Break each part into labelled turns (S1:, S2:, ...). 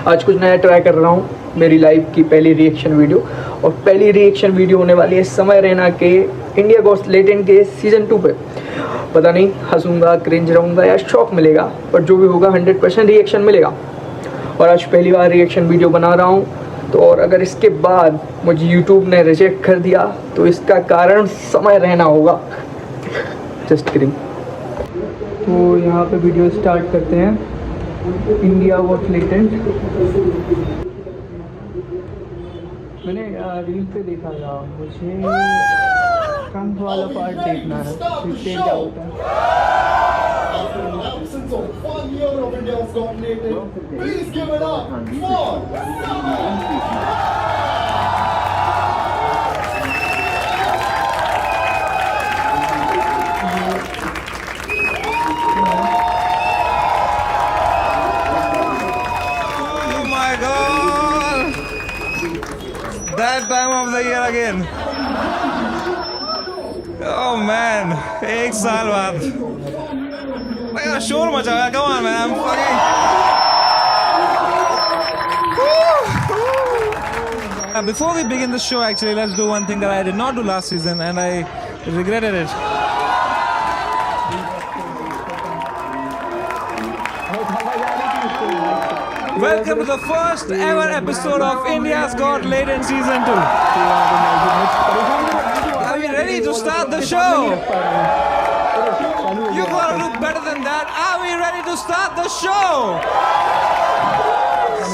S1: आज कुछ नया ट्राई कर रहा हूँ, मेरी लाइफ की पहली रिएक्शन वीडियो। और पहली रिएक्शन वीडियो होने वाली है समय रैना के इंडिया गोस्ट लेटेंट के सीज़न 2 पे। पता नहीं हंसूंगा, क्रिंज रहूँगा या शॉक मिलेगा, पर जो भी होगा 100% रिएक्शन मिलेगा। और आज पहली बार रिएक्शन वीडियो बना रहा हूँ, तो और अगर इसके बाद मुझे यूट्यूब ने रिजेक्ट कर दिया तो इसका कारण समय रहना होगा। Just kidding. तो यहाँ पे वीडियो स्टार्ट करते हैं। इंडिया गोस्ट लेटेंट मैंने रील पे देखा था, मुझे ट्रम्प वाला पार्ट देखना है, देखते हैं क्या होता है।
S2: Absence of 1 year of India's dominating. Please give it up for
S3: Oh my God! That time of the year again. Oh man, एक साल बाद. Like a शोर मचा हुआ है. Come on man, I'm fucking. Before we begin the show, actually, let's do one thing that I did not do last season, and I regretted it. Welcome to the first ever episode of India's Got Latent Season 2. Are we ready to start the show? You gotta do better than that. Are we ready to start the show?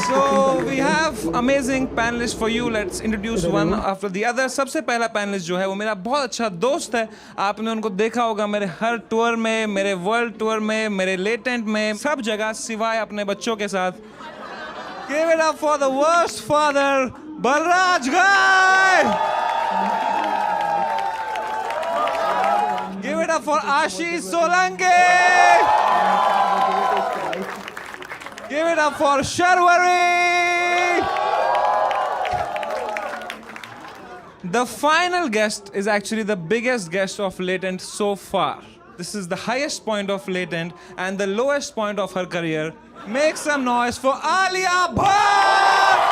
S3: So we have amazing panelists for you. Let's introduce one after the other. सबसे पहला panelist जो है वो मेरा बहुत अच्छा दोस्त है. आपने उनको देखा होगा मेरे हर टूर में, मेरे वर्ल्ड टूर में, मेरे लेटेंट में, सब जगह सिवाय अपने बच्चों के साथ. Give it up for the worst father, Balraj Ghai! Give it up for Ashish Solanki! Give it up for Sharwari! The final guest is actually the biggest guest of Latent so far. This is the highest point of Latent and the lowest point of her career. Make some noise for Alia Bhatt!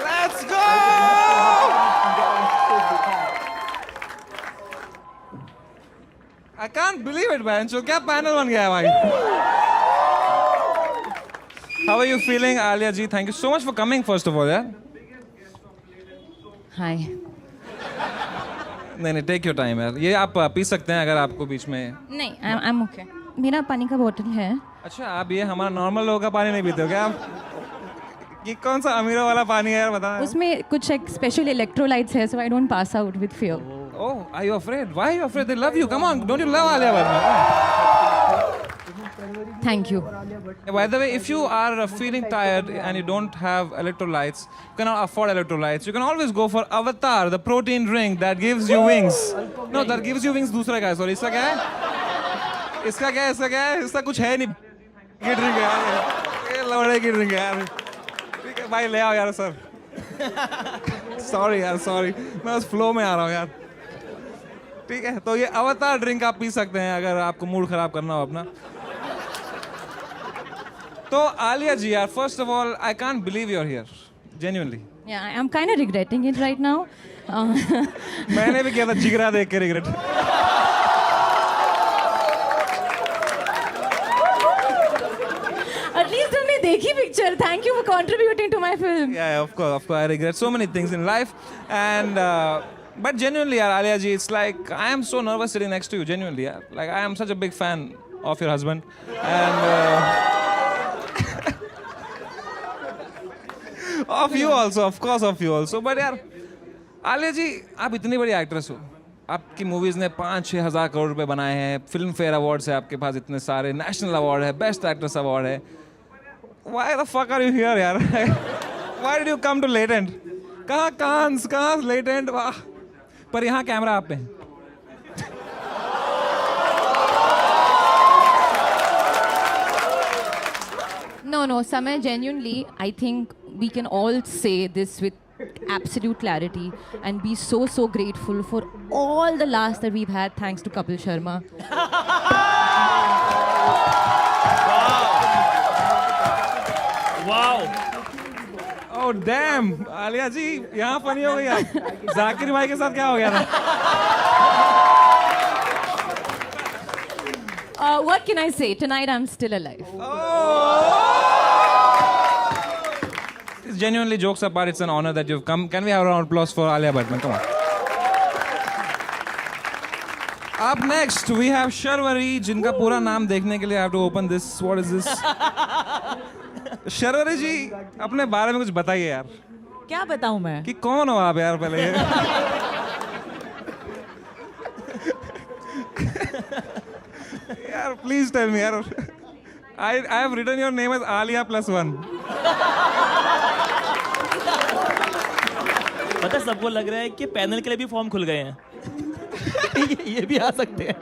S3: Let's go! I can't believe it, man. So, क्या panel बन गया है भाई? How are you feeling, Alia ji? Thank you so much for coming, first of all, yeah?
S4: Hi.
S3: नहीं, take your time, यार. ये आप P सकते हैं अगर आपको बीच में.
S4: नहीं, I'm okay. मेरा पानी का बोतल है.
S3: अच्छा, आप ये हमारा नॉर्मल लोगों का पानी नहीं पीते हो क्या आप? ये कौन सा अमीरों वाला पानी है यार, बताओ.
S4: उसमें कुछ एक स्पेशल इलेक्ट्रोलाइट्स है, so I don't pass out with fear.
S3: Oh, are you afraid? Why are you afraid? They love you. Come on, don't you love Alia Bhatt?
S4: Thank you.
S3: By the way, if you are feeling tired and you don't have electrolytes, you cannot afford electrolytes, you can always go for Avatar, the protein drink that gives you wings. No, that gives you wings दूसरा क्या है? Sorry, इसका क्या है? इसका क्या है? इसका क्या है? इसका कुछ है नहीं. की ड्रिंक है यार. ये लौड़े की ड्रिंक है यार. ठीक है भाई, ले आओ यार सर. Sorry यार, sorry. मैं उस फ्लो में आ रहा हूँ यार. ठीक है, तो ये अवतार ड्रिंक आप पी सकते हैं अगर आपको मूड खराब करना हो अपना. तो आलिया जी यार, first of all, I can't believe you're here. Genuinely.
S4: Yeah, I'm kind of regretting it right now.
S3: मैंने भी किया था जिगरा देख के regret.
S4: At least हमने देखी picture. Thank you for contributing to my film.
S3: Yeah, of course. I regret so many things in life. And, but genuinely yaar, Alia ji, it's like, I am so nervous sitting next to you, genuinely yaar. Like, I am such a big fan of your husband. And, of you also, of course of you also. But यार, आलिया जी, आप इतनी बड़ी actress हो. आपकी movies ने 5-6 हज़ार करोड़ रुपए बनाए हैं. फिल्म फेयर अवार्ड्स है आपके पास इतने सारे. नेशनल अवार्ड है, बेस्ट एक्ट्रेस अवार्ड है. Why the fuck are you here यार? Why did you come to Latent? कहाँ कांस, कहाँ Latent? वाह. पर यहाँ कैमरा आप पे है.
S4: No, Samay, genuinely, I think we can all say this with absolute clarity and be so grateful for all the laughs that we've had thanks to Kapil Sharma.
S5: Wow.
S3: Oh damn, Alia जी यहाँ funny हो गई आप. जाकिर भाई के साथ क्या हो गया था?
S4: What can I say? Tonight I'm still alive.
S3: Genuinely, jokes apart, it's an honor that you've come. Can we have a round of applause for Alia Bhatt? Come on. Up next, we have Sharwari, जिनका पूरा नाम देखने के लिए I have to open this. What is this? Sharvari जी, अपने बारे में कुछ बताइए यार.
S6: क्या बताऊं मैं?
S3: कि कौन हो आप यार पहले? यार, please tell me यार. I have written your name as Alia +1.
S5: पता है सबको लग रहा है कि पैनल के लिए भी फॉर्म खुल गए हैं. ये भी आ सकते हैं.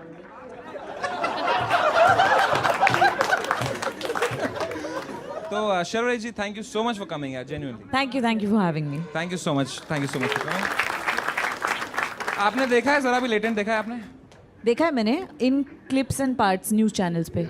S3: तो Sharwari ji, thank you so much for coming यार, genuinely.
S6: Thank you for having me.
S3: Thank you so much for coming. आपने देखा है जरा भी लेटेंट देखा है आपने?
S6: देखा है मैंने इन clips and parts news channels पे.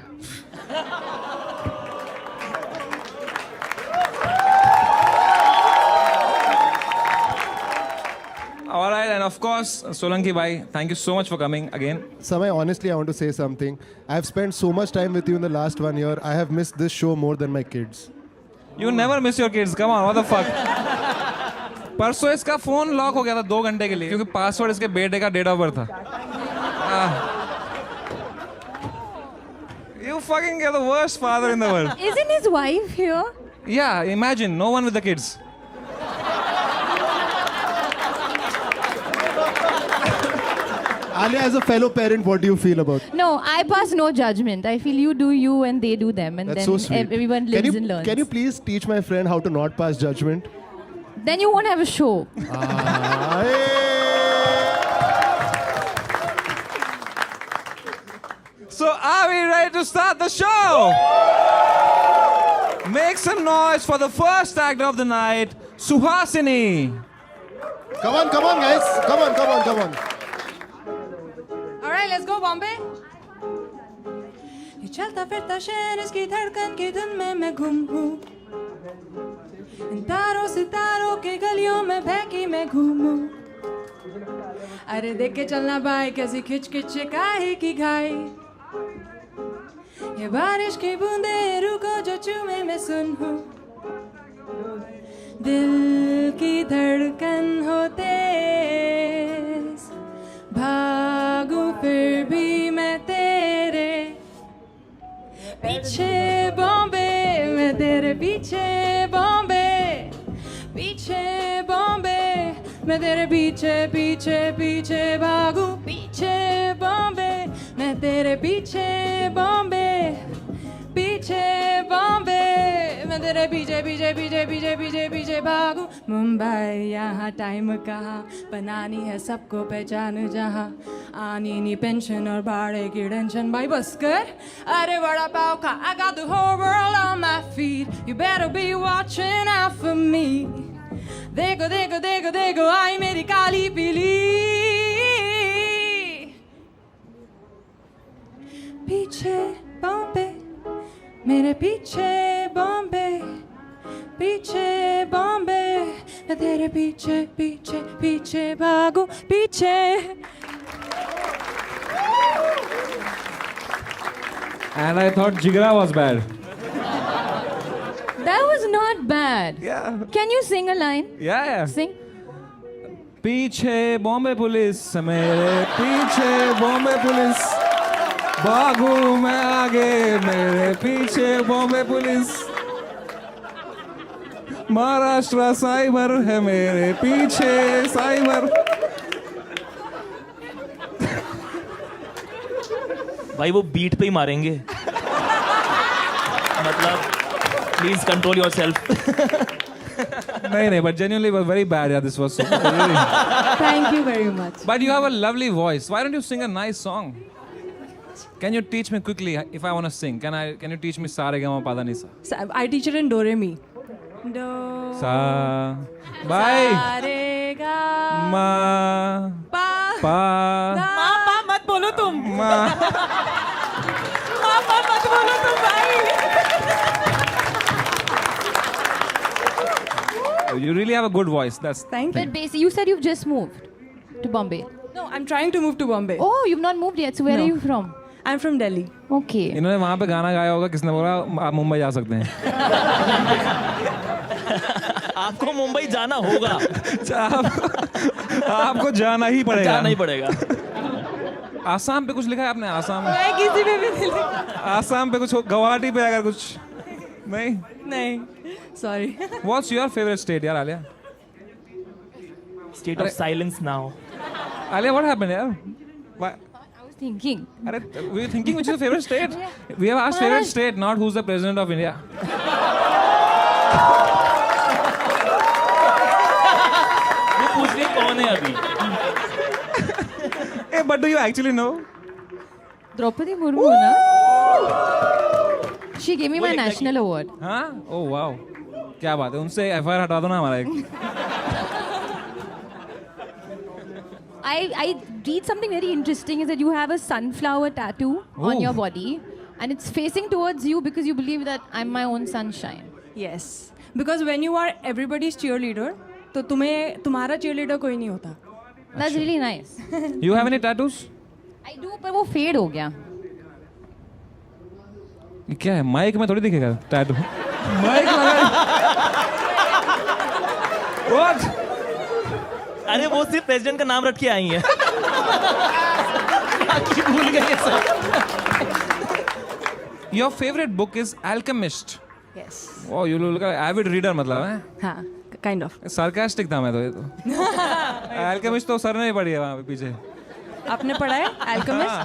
S3: All right, and of course, Solanki bhai, thank you so much for coming again.
S7: Samay, honestly, I want to say something. I've spent so much time with you in the last 1 year. I have missed this show more than my kids.
S3: You never miss your kids. Come on, what the fuck? परसों इसका phone lock हो गया था 2 घंटे के लिए क्योंकि password इसके बेटे का डेट ऑफ बर्थ था. You fucking get the worst father in the world.
S4: Isn't his wife here?
S3: Yeah, imagine no one with the kids.
S7: Alia, as a fellow parent, what do you feel about?
S4: No, I pass no judgment. I feel you do you and they do them, and
S7: That's
S4: then
S7: so sweet.
S4: everyone lives and learns.
S7: Can you please teach my friend how to not pass judgment?
S4: Then you won't have a show.
S7: Hey.
S3: So are we ready to start the show? Make some noise for the first actor of the night, Suhasini.
S7: Come on, guys. Come on.
S8: All right, let's go, Bombay. ये चलता फिरता शहर इसकी धड़कन की धुन में मैं गुम हूँ. इन तारों सितारों के गलियों में बहकी मैं घूमूं. अरे देख के चलना भाई कैसी खिच खिच काहे की घाई. ये बारिश की बूंदे रुको जो चूमे मैं सुन हूँ. दिल की धड़कन हो तेज भागूं फिर भी मैं तेरे पीछे बॉम्बे. मैं तेरे पीछे बॉम्बे. पीछे बॉम्बे. मैं तेरे पीछे पीछे पीछे भागूं. पीछे बॉम्बे. मैं तेरे पीछे बॉम्बे. पीछे बॉम्बे. मैं तेरे पीछे पीछे पीछे पीछे पीछे पीछे भागूं. मुंबई यहाँ टाइम कहाँ बनानी है सबको पहचान जहाँ आनी नहीं पेंशन और भाड़े की टेंशन. भाई बस कर. अरे वड़ा पाव खा. I got the whole world on my feet. You better be watching out for me. देखो देखो देखो देखो आई मेरी काली पीली. पीछे बॉम्बे. मेरे पीछे बॉम्बे. पीछे बॉम्बे. मैं तेरे पीछे पीछे पीछे भागूं. पीछे.
S3: And I thought Jigra was bad.
S4: That was not bad.
S3: Yeah.
S4: Can you sing a line?
S3: Yeah.
S4: Sing.
S3: पीछे बॉम्बे पुलिस मेरे पीछे बॉम्बे पुलिस भागू मैं आगे मेरे पीछे बॉम्बे पुलिस महाराष्ट्र साइबर है मेरे पीछे साइबर.
S5: भाई वो बीट पे ही मारेंगे. मतलब प्लीज कंट्रोल योरसेल्फ.
S3: नहीं but genuinely was very bad. Yeah, this was so really.
S8: Thank you very much.
S3: But you have a lovely voice. Why don't you sing a nice song? Can you teach me quickly if I want to sing? Can you teach me sa re ga ma pa da ni sa?
S8: I teach it in Do Re Mi. Do.
S3: Sa. Bye.
S8: Sa re ga.
S3: Ma.
S8: Pa.
S3: Pa.
S6: माँ पा मत बोलो तुम
S3: Ma.
S6: माँ पा मत बोलो तुम भाई
S3: You really have a good voice. That's.
S8: Thank you.
S4: But basically, you said you've just moved to Bombay.
S8: No, I'm trying to move to Bombay.
S4: Oh, you've not moved yet. So where
S8: No.
S4: are you from?
S8: I'm from Delhi.
S4: Okay.
S3: इन्होंने वहाँ पे गाना गाया होगा, किसने बोला आप मुंबई जा सकते हैं?
S5: आपको मुंबई जाना होगा,
S3: आपको जाना ही पड़ेगा।
S5: जाना ही पड़ेगा।
S3: आसाम पे कुछ लिखा है आपने? आसाम में?
S8: मैं किसी पे भी नहीं
S3: आसाम पे कुछ हो, गुवाहाटी पे अगर कुछ नहीं?
S8: नहीं, sorry.
S3: What's your favorite state यार Alia?
S5: State of silence now.
S3: Alia, what happened यार? Why?
S4: I was thinking.
S3: अरे, we were thinking which is your favorite state? We have asked favorite state, not who's the president of India.
S5: वो पूछ रही कौन है अभी?
S3: Hey, but do you actually know?
S4: Draupadi Murmu, na? She gave me my national award.
S3: हाँ? Oh wow. क्या बात है, उनसे FIR हटा दो ना हमारा एक।
S4: I read something very interesting is that you have a sunflower tattoo on your body and it's facing towards you because you believe that I'm my own sunshine.
S8: Yes, because when you are everybody's cheerleader, तो तुम्हारा cheerleader कोई नहीं होता.
S4: That's really nice.
S3: You have any tattoos?
S4: I do, पर वो fade हो गया.
S3: ये क्या है? माइक में थोड़ी दिखेगा टैटू। माइक लगा। What?
S5: अरे वो सिर्फ प्रेसिडेंट का नाम रख के आई हैं। बाकी भूल गई है सब।
S3: Your favorite book is Alchemist.
S8: Yes.
S3: Oh, you look like avid reader मतलब है?
S8: हाँ, kind of.
S3: Sarcastic था मैं तो ये तो। Alchemist तो सर ने ही पढ़ी है वहाँ पे पीछे।
S8: आपने पढ़ा है Alchemist?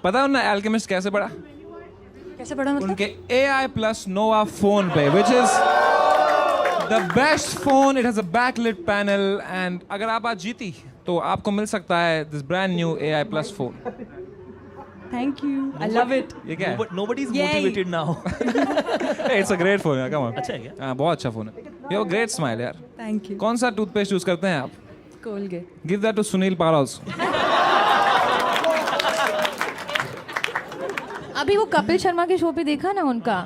S3: पता है उन्हें Alchemist कैसे पढ़ा?
S8: कैसे पढ़ा मतलब?
S3: उनके AI plus Nova phone पे, which is the best phone. It has a backlit panel and अगर आप आज जीती तो आपको मिल सकता है this brand new AI plus phone.
S8: Thank you. I love it.
S3: ये क्या है?
S5: Nobody is
S8: Yay.
S5: motivated now.
S3: Hey, it's a great phone यार, come on.
S5: अच्छा है क्या?
S3: हाँ, बहुत अच्छा phone है. You have a great smile यार.
S8: Thank you.
S3: कौन सा टूथपेस्ट यूज करते हैं आप?
S8: Colgate.
S3: Give that to Sunil Pal also.
S4: अभी वो कपिल शर्मा के शो पे देखा ना उनका?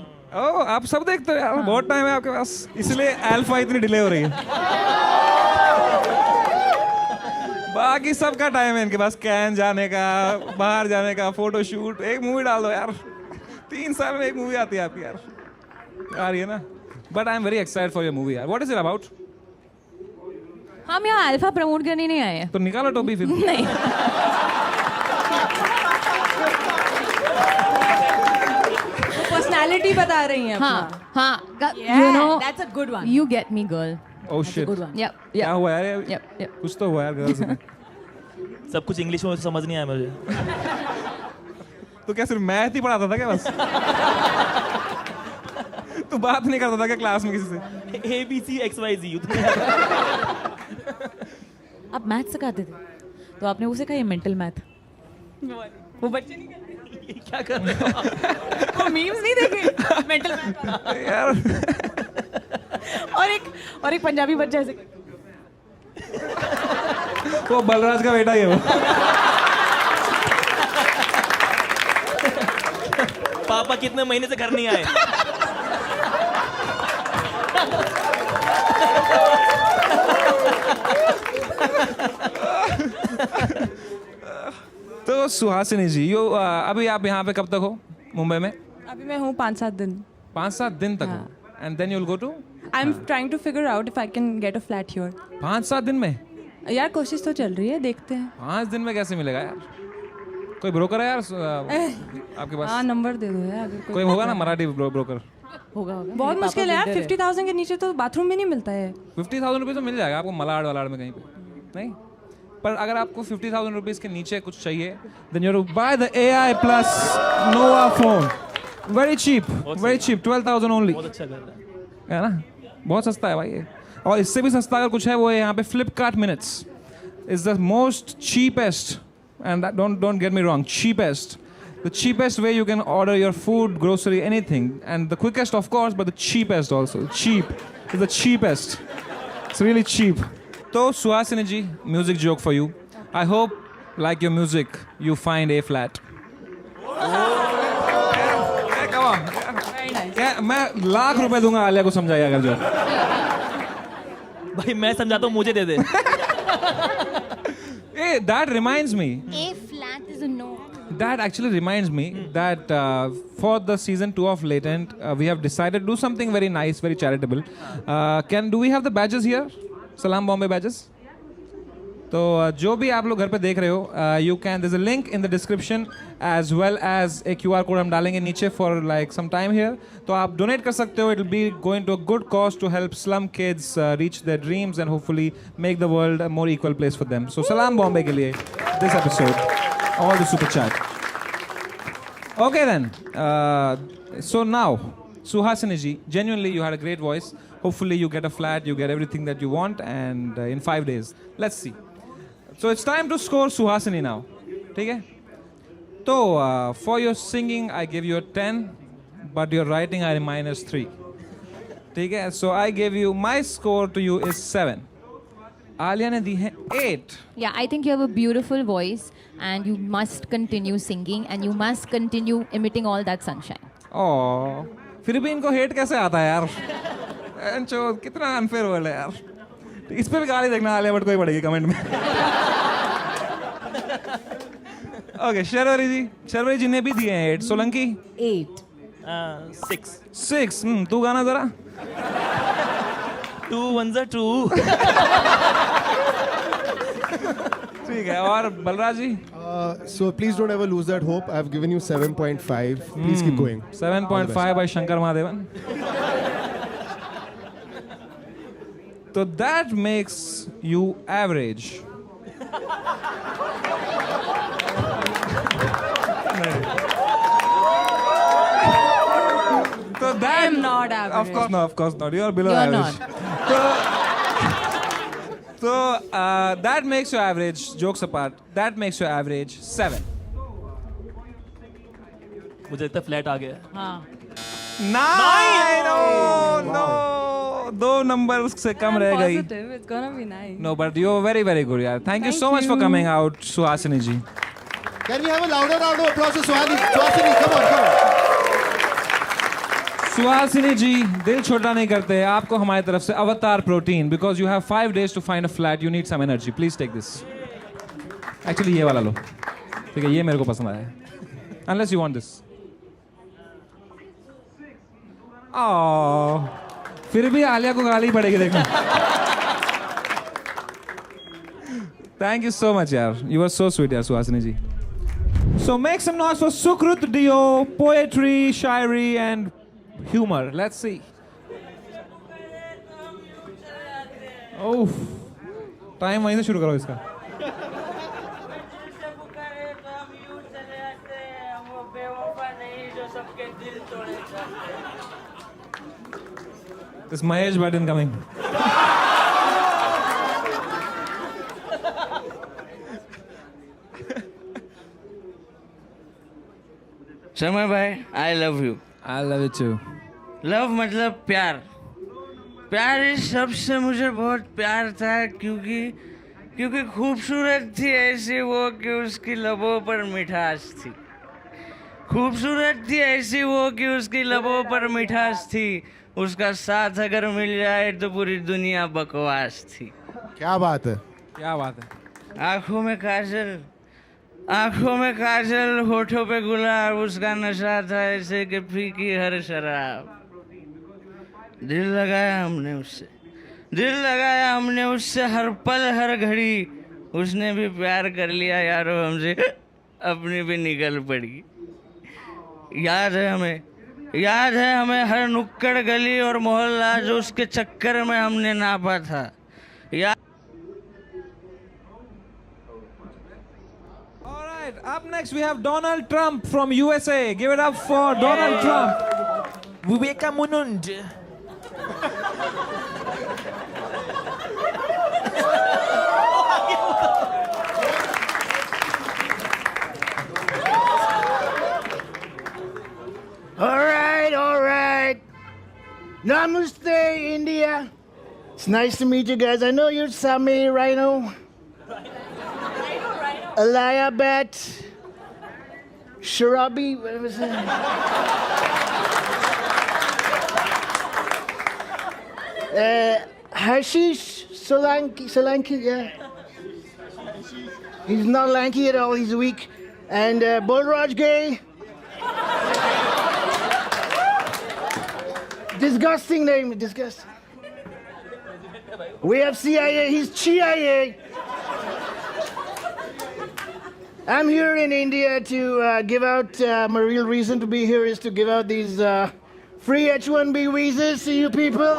S3: ओह, आप सब देखते हो यार, बहुत टाइम है आपके पास, इसलिए अल्फा इतनी डिले हो रही है। बाकी सबका टाइम है इनके पास, कैन जाने का, बाहर जाने का, फोटो शूट, एक मूवी डाल दो यार। 3 साल में एक मूवी आती है आपकी यार, आ रही है ना। But I am very excited for your movie यार। What is it about?
S4: हम यहाँ अल्फा प्रमोट करने नहीं आए हैं।
S3: तो निकालो टोपी फिर।
S4: नहीं।
S8: Personality बता रही हैं अपना.
S4: हाँ,
S6: Yeah,
S4: you know,
S6: that's a good one.
S4: you get me, girl.
S3: Oh shit,
S6: good one.
S4: Yep,
S3: क्या
S4: yep,
S3: हुआ यार?
S4: yep, yep.
S3: कुछ तो हुआ यार गर्ल्स में।
S5: सब कुछ इंग्लिश में समझ नहीं आया मुझे।
S3: तो क्या सिर्फ मैथ ही पढ़ाता था क्या बस? तू बात नहीं करता था क्या क्लास में किसी से?
S5: ABC XYZ
S6: आप मैथ सिखाते थे तो आपने उसे कहा ये मेंटल मैथ
S8: वो बच्चे नहीं करते.
S5: क्या कर रहे हो?
S6: वो मीम्स नहीं देखे मेंटल मैथ
S3: यार
S6: और एक पंजाबी बच्चा ऐसे
S3: वो बलराज का बेटा ही है वो।
S5: पापा कितने महीने से घर नहीं आए?
S3: तो सुहासिनी जी, अभी आप यहाँ पे कब तक हो मुंबई में?
S8: अभी मैं हूँ 5-7 दिन.
S3: 5-7 दिन तक हो? And then you will go to?
S8: I'm trying to figure out if I can get a flat here.
S3: 5-7 दिन में?
S8: यार कोशिश तो चल रही है, देखते हैं.
S3: 5 दिन में कैसे मिलेगा यार? कोई ब्रोकर है यार आपके पास?
S8: हाँ, नंबर दे दो यार अगर
S3: कोई होगा ना मराठी ब्रोकर?
S6: होगा
S8: बहुत मुश्किल है यार. 50,000 के नीचे तो बाथरूम भी नहीं मिलता है.
S3: 50,000 रुपये तो मिल जाएगा आपको मलाड वलाड में कहीं पे, नहीं? पर अगर आपको 50,000 रुपीज़ के नीचे कुछ चाहिए, then you have to buy the AI plus Nova phone, Very cheap, very cheap. 12,000 only.
S5: बहुत अच्छा कर रहा है.
S3: है ना? बहुत सस्ता है भाई ये. और इससे भी सस्ता अगर कुछ है वो है यहाँ पे Flipkart Minutes. Is the most cheapest, and that, don't get me wrong, cheapest. The cheapest way you can order your food, grocery, anything, and the quickest of course, but the cheapest also. Cheap is the cheapest. It's really cheap. So Suhasini ji, music joke for you. I hope, like your music, you find A flat. Come on.
S8: Very nice.
S3: क्या मैं लाख रुपए दूंगा आलिया को समझाइए अगर जो.
S5: भाई मैं समझाता हूँ, मुझे दे दे.
S3: Hey, that reminds me.
S4: A flat is a no.
S3: That actually reminds me that for the season 2 of Latent, we have decided to do something very nice, very charitable. Do we have the badges here? Salam Bombay badges. तो जो भी आप लोग घर पे देख रहे हो, you can, there's a link in the description as well as a QR code हम डालेंगे नीचे for like some time here. तो आप donate कर सकते हो. It will be going to a good cause to help slum kids reach their dreams and hopefully make the world a more equal place for them. So Salam Bombay के लिए this episode, all the super chat. Okay then. So now, Suhasini ji, genuinely you had a great voice. Hopefully you get a flat, you get everything that you want, and in 5 days. Let's see. So it's time to score Suhasini now. ठीक है? So for your singing I give you a 10, but your writing I minus 3. ठीक है? So I gave you, my score to you is 7. Alia ने दी है 8.
S4: Yeah, I think you have a beautiful voice and you must continue singing and you must continue emitting all that sunshine.
S3: Oh, फिर भी इनको hate कैसे आता है यार? एंचो कितना अनफेयर वर्ल्ड है यार. इस पे भी गाली देखना आलिया भट्ट को ही पड़ेगी कमेंट में. ओके, शर्वरी जी ने भी दिए हैं 8. सोलंकी
S6: 8.
S5: 6.
S3: तू गाना जरा.
S5: 2 1 2.
S3: ठीक है. और बलराज जी
S7: So please don't ever lose that hope. I've given you 7.5. Please keep going.
S3: 7.5 by Shankar Mahadevan. So that makes you average. So that
S8: I am not average.
S3: Of course not. You are below
S4: You're
S3: average. So that makes you average. Jokes apart, that makes you average 7.
S5: मुझे लगता है flat आ गया.
S6: हाँ.
S3: 9. No. 2 numbers से कम रह गई.
S8: Positive. It's gonna be nice.
S3: No, but you were very, very good, yaar. Thank you so much for
S8: you.
S3: coming out, Suhasini ji.
S7: Can we have a louder round of applause for Suhasini? Come on.
S3: Suhasini ji, दिल छोटा नहीं करते. आपको हमारी तरफ से अवतार protein, because you have 5 days to find a flat. You need some energy. Please take this. Actually, ये वाला लो. ठीक है, ये मेरे को पसंद आया है. Unless you want this. Oh, फिर भी आलिया को गाली पड़ेगी देखना. Thank you so much, yaar. You were so sweet, yaar, Suhasini ji. So make some noise for Sukrut Dio, poetry, shairi, and humor. Let's see. Oh, time वहीं से शुरू करो इसका. This Mahesh Bhatt incoming.
S9: समय भाई, I love you.
S3: I love it too.
S9: Love मतलब प्यार. प्यार इस शब्द से मुझे बहुत प्यार था क्योंकि खूबसूरत थी ऐसी वो कि उसकी लबों पर मिठास थी. खूबसूरत थी ऐसी वो कि उसकी लबों पर मिठास थी. उसका साथ अगर मिल जाए तो पूरी दुनिया बकवास थी.
S7: क्या बात है.
S3: क्या बात है.
S9: आंखों में काजल, होठों पे गुलाब. उसका नशा था ऐसे कि फीकी हर शराब. दिल लगाया हमने उससे हर पल हर घड़ी. उसने भी प्यार कर लिया यारो हमसे, अपनी भी निकल पड़ी. याद है हमें हर नुक्कड़ गली और मोहल्ला जो उसके चक्कर में हमने नापा था.
S3: right, up next we have Donald Trump from USA. Give it up for Donald Trump.
S5: Viveka Munund.
S9: All right. Namaste, India. It's nice to meet you guys. I know you're Sami Rhino. Alaya Bat. Sharabi. What was that? Hashish Solanki, yeah. He's not lanky at all, he's weak. And Bolraj Gay. Disgusting name, disgusting. We have CIA, he's CIA. I'm here in India to give out, my real reason to be here is to give out these free H-1B visas to you people.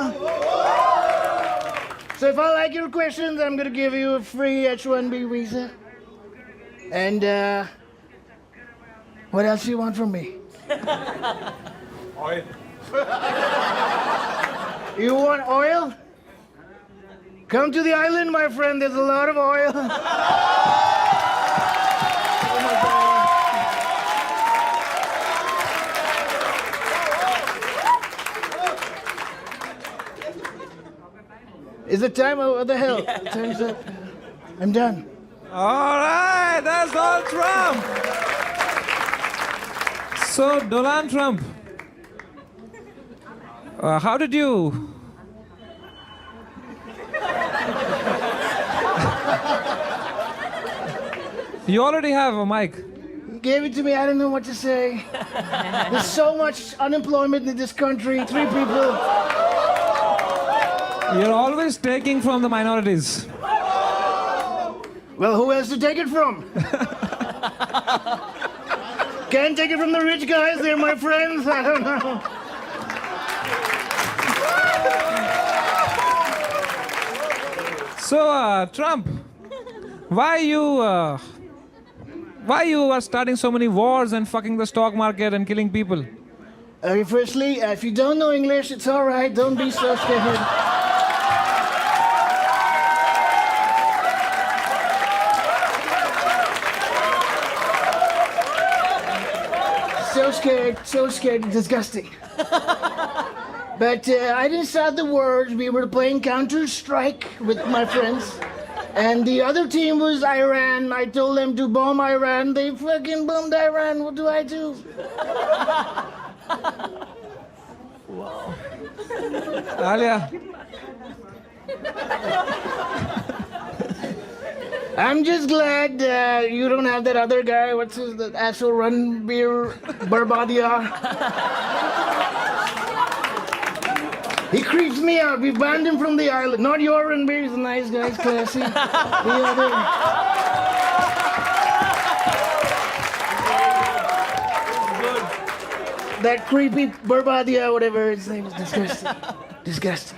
S9: So if I like your questions, I'm gonna give you a free H-1B visa. And what else do you want from me?
S3: Oil.
S9: You want oil? Come to the island, my friend. There's a lot of oil. Is it time? What the hell? Time's up. I'm done.
S3: All right, that's Donald Trump. So, Donald Trump, how did you... You already have a mic.
S9: He gave it to me. I don't know what to say. There's so much unemployment in this country. 3 people.
S3: You're always taking from the minorities.
S9: Well, who else to take it from? Can't take it from the rich guys. They're my friends. I don't know.
S3: So, Trump, why you are starting so many wars and fucking the stock market and killing people?
S9: Firstly, if you don't know English, it's all right. Don't be so scared. So scared, disgusting. But I didn't start the wars. We were playing Counter-Strike with my friends. And the other team was Iran. I told them to bomb Iran. They fucking bombed Iran. What do I do?
S3: Wow. Alia.
S9: I'm just glad you don't have that other guy. What's his the asshole Ranbir Barbadia? He creeps me out. We banned him from the island. Not your Ranbir. He's a nice guy. He's classy. The other. That creepy Barbadia, whatever his name is, disgusting. Disgusting.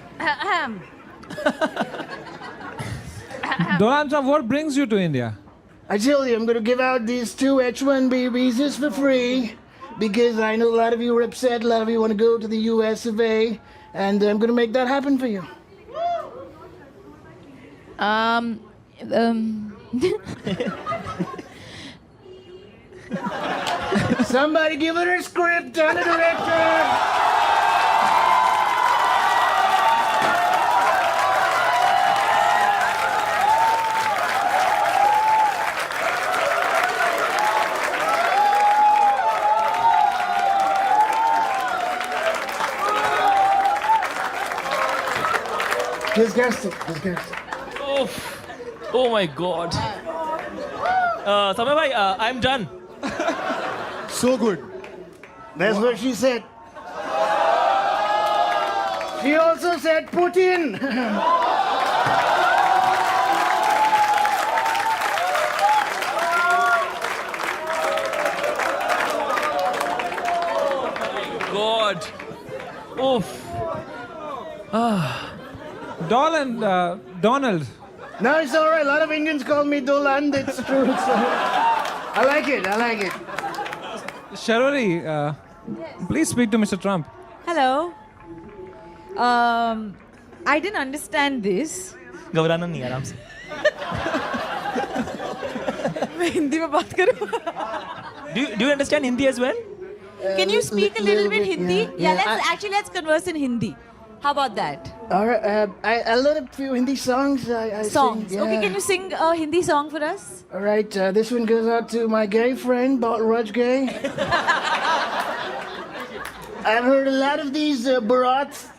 S3: Donald Trump, what brings you to India?
S9: I tell you, I'm going to give out these 2 H-1B visas for free because I know a lot of you are upset. A lot of you want to go to the US of A, and I'm going to make that happen for you. Somebody give her a script on the director. Disgusting.
S5: Oh my God. Samay bhai, I'm done.
S7: So good.
S9: That's what she said. She also said Putin.
S5: God. Oof.
S3: Donald.
S9: No, it's all right. A lot of Indians call me Doland. It's true. I like it. I like it.
S3: Sharwari, please speak to Mr. Trump.
S6: Hello. I didn't understand this.
S5: घबराना नहीं आराम से.
S6: मैं हिंदी में बात करूँ.
S5: Do you understand Hindi as well?
S6: Can you speak a little bit Hindi? Yeah, let's converse in Hindi. How about that?
S9: All right. I learned a few Hindi songs. I
S6: Songs.
S9: Sing,
S6: Okay, can you sing a Hindi song for us?
S9: All right. This one goes out to my gay friend, Balraj Gay. I've heard a lot of these Bharat,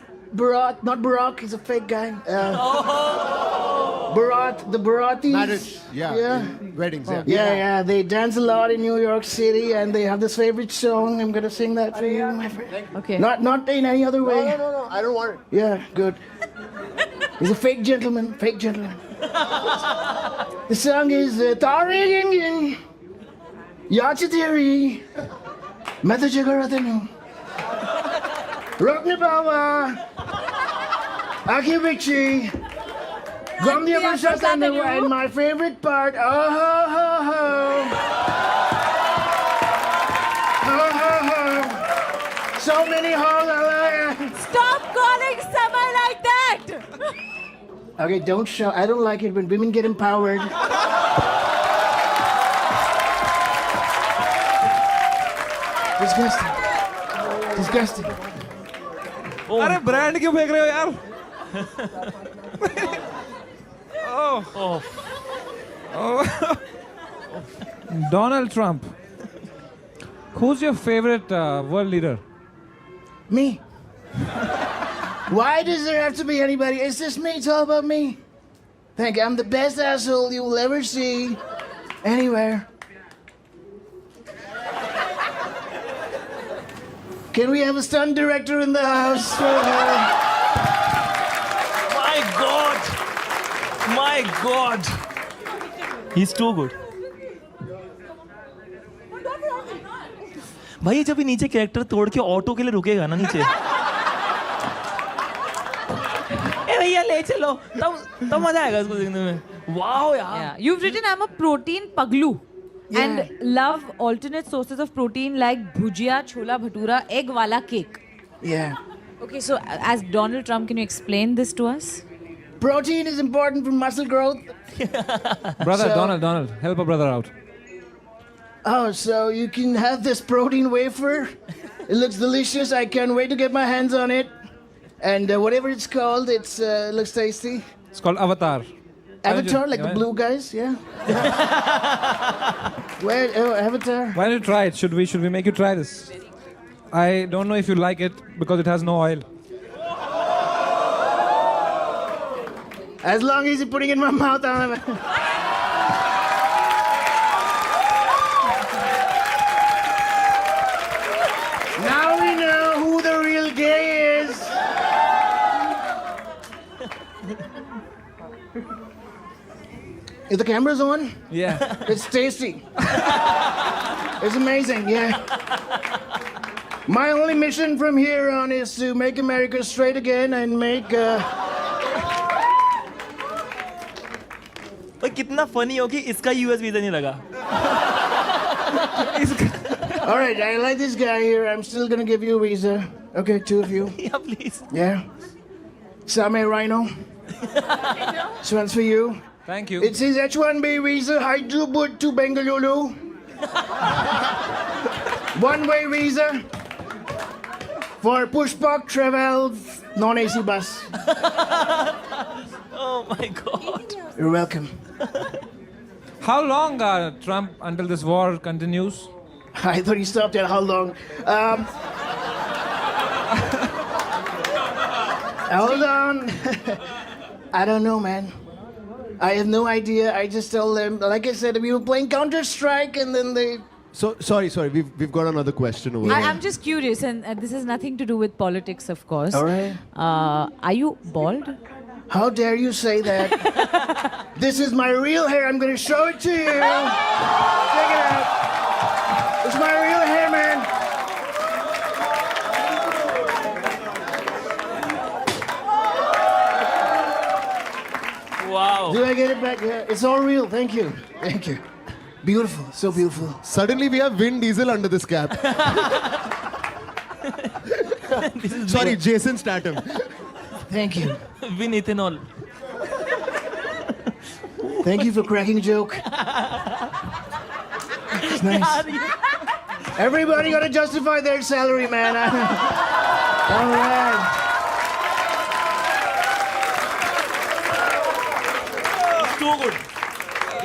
S9: not Barack, he's a fake guy. Bharat, the Bharatis.
S7: Marriage. Yeah. Weddings. Yeah.
S9: Yeah, they dance a lot in New York City, and they have this favorite song. I'm gonna sing that for you, my friend.
S6: Okay.
S9: Not in any other way.
S7: No. I don't want it.
S9: Yeah, good. He's a fake gentleman, The song is Tari Gingin, Yachatiri, Methajagaratanu, Roknabawa, Akivichi, Gomdia Vashatanu, and my favorite part, oh ho ho ho. Ho ho ho. So many holes.
S6: Stop calling summer like that!
S9: Okay, don't shout. I don't like it when women get empowered. Disgusting.
S3: अरे brand क्यों फेंक रहे हो यार? Donald Trump. Who's your favorite world leader?
S9: Me. Why does there have to be anybody? It's just me. It's all about me. Thank you. I'm the best asshole you will ever see anywhere. Can we have a stunt director in the house?
S5: My God. He's too good. भाई जब ये नीचे character तोड़ के auto के लिए रुकेगा ना नीचे ए भैया ले चलो तब मजा आएगा इसको देखने में वाओ यार
S6: Yeah. You've written I'm a protein paglu and love alternate sources of protein like bhujia, chola bhatura, egg wala cake.
S9: Yeah.
S6: Okay, so as Donald Trump, can you explain this to us?
S9: Protein is important for muscle growth.
S3: Brother,
S9: So-
S3: Donald, help a brother out.
S9: Oh, so you can have this protein wafer. It looks delicious. I can't wait to get my hands on it. And whatever it's called, it looks tasty.
S3: It's called Avatar.
S9: Avatar, like the blue guys, yeah. Where? Oh, Avatar.
S3: Why don't you try it? Should we make you try this? I don't know if you like it because it has no oil.
S9: As long as you're putting it in my mouth, I'm. Now we know who the real gay is. Is the cameras on?
S3: Yeah.
S9: It's tasty. It's amazing, yeah. My only mission from here on is to make America straight again and make.
S5: भाई कितना funny हो कि इसका US visa नहीं लगा
S9: All right, I like this guy here. I'm still gonna give you a visa. Okay, two of you.
S5: या please
S9: Yeah. Same Rhino. This one's for you.
S3: Thank you.
S9: It says H1B visa, Hyderabad to Bengaluru. One-way visa for Pushpak travel, non-AC bus.
S5: Oh my God.
S9: You're welcome.
S3: How long, Trump, until this war continues?
S9: I thought you stopped at how long. Hold on. I don't know, man. I have no idea. I just tell them, like I said, we were playing Counter-Strike and then they...
S7: So sorry. We've got another question over here.
S6: I'm just curious, and this has nothing to do with politics, of course.
S9: All right.
S6: Are you bald?
S9: How dare you say that? This is my real hair. I'm going to show it to you. Check it out. It's my real hair, man.
S5: Wow.
S9: Do I get it back? Yeah. It's all real. Thank you. Thank you.
S10: Beautiful, so beautiful.
S7: Suddenly we have Vin Diesel under this cap. Sorry, Jason Statham.
S10: Thank you.
S5: Win ethanol.
S10: Thank you for cracking a joke. It's nice. Everybody got to justify their salary, man. All right.
S5: It's too good.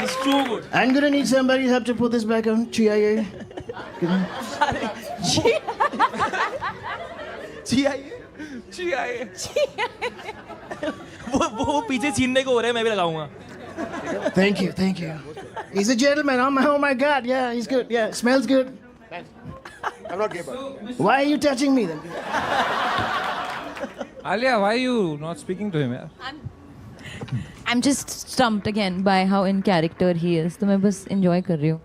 S5: It's too good.
S10: I'm gonna need somebody's help to put this back on. CIA.
S5: वो पीछे छीनने को हो रहा है मैं भी लगाऊंगा.
S10: Thank you, thank you. He's a gentleman. Oh my God. Yeah, he's good. Yeah, smells good.
S7: I'm not gay, but
S10: Why are you touching me then?
S3: Alia, why are you not speaking to him? Yeah?
S4: I'm just stumped again by how in character he is. तो मैं बस enjoy कर रही हूँ.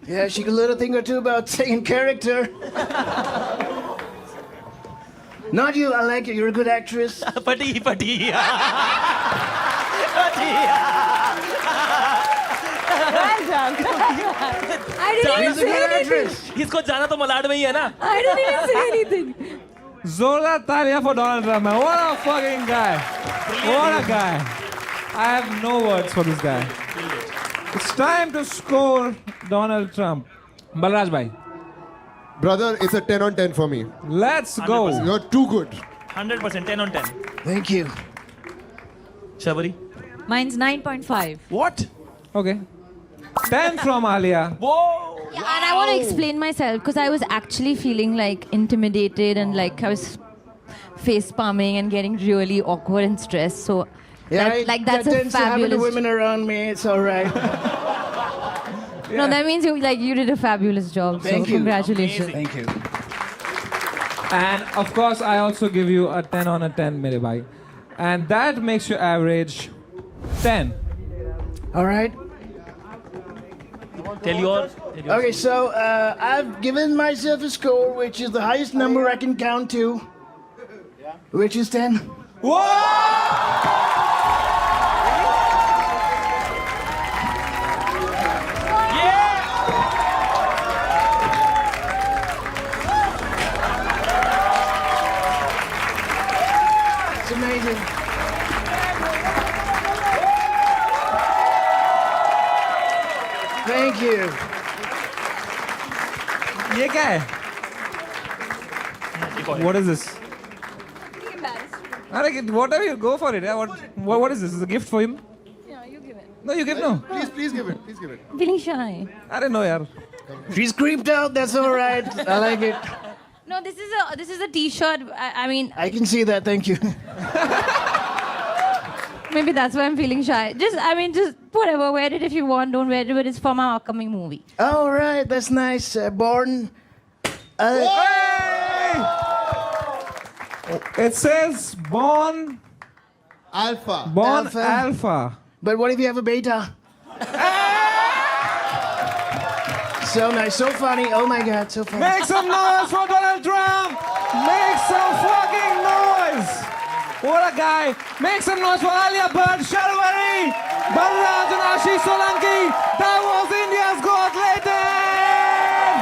S10: Yeah, she can learn a thing or two about saying character. Not you. I like it. You're a good actress.
S5: पटी पटी.
S8: I didn't even
S10: She's a
S8: say
S10: good
S8: anything.
S10: actress.
S5: इसको जाना तो मलाड में ही है ना.
S8: I didn't even say anything.
S3: Zola Talia for Donald Trump, man. What a fucking guy. What a guy. I have no words for this guy. It's time to score Donald Trump. Balraj bhai,
S7: brother, it's a 10 on 10 for me.
S3: let's go.
S5: 100%.
S7: You're too good.
S5: 100%, 10 on 10.
S10: Thank you.
S5: Shabari.
S6: Mine's 9.5.
S5: What?
S3: Okay. 10 from Alia.
S5: Whoa.
S4: Yeah, and I want to explain myself because I was actually feeling like intimidated and like I was face palming and getting really awkward and stressed. So
S10: Yeah,
S4: that's
S10: that
S4: a
S10: tends to happen to
S4: fabulous.
S10: women around me. It's all right.
S4: No, that means you did a fabulous job.
S10: Thank
S4: so
S10: you.
S4: Congratulations.
S10: Thank you.
S3: And of course, I also give you a 10 on a 10, mere bhai. And that makes your average 10.
S10: All right.
S5: Tell your.
S10: Okay, so I've given myself a score which is the highest number I can count to, which is 10. It's amazing. Thank you.
S3: ये क्या है? What is this? Whatever, you go for it. Yeah? What is this? Is it a gift for him?
S8: Yeah, you give it.
S3: No, you give no.
S7: Please give it. Please give it.
S4: Feeling shy.
S3: I don't know, yaar.
S10: She's creeped out. That's all right. I like it.
S4: No, this is a T-shirt. I mean,
S10: I can see that. Thank you.
S4: maybe that's why I'm feeling shy. Just whatever. Wear it if you want. Don't wear it, but it's from our upcoming movie.
S10: All right. That's nice. Born.
S3: It says born
S7: Alpha.
S3: alpha.
S10: But what if you have a beta? So nice. So funny. Oh my God. So funny.
S3: Make some noise for Donald Trump! Make some fucking noise! What a guy! Make some noise for Alia Bhatt, Sharwari, Balraj and Ashish Solanki! That was India's Got Latent!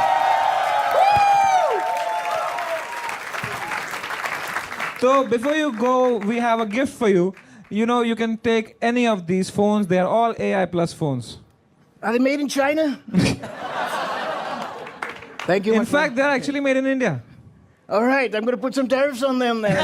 S3: Woo! So before you go, we have a gift for you. You know, you can take any of these phones. They are all AI plus phones.
S10: Are they made in China? Thank you.
S3: In
S10: my friend.
S3: fact, they're actually made in India.
S10: All right. I'm going to put some tariffs on them then.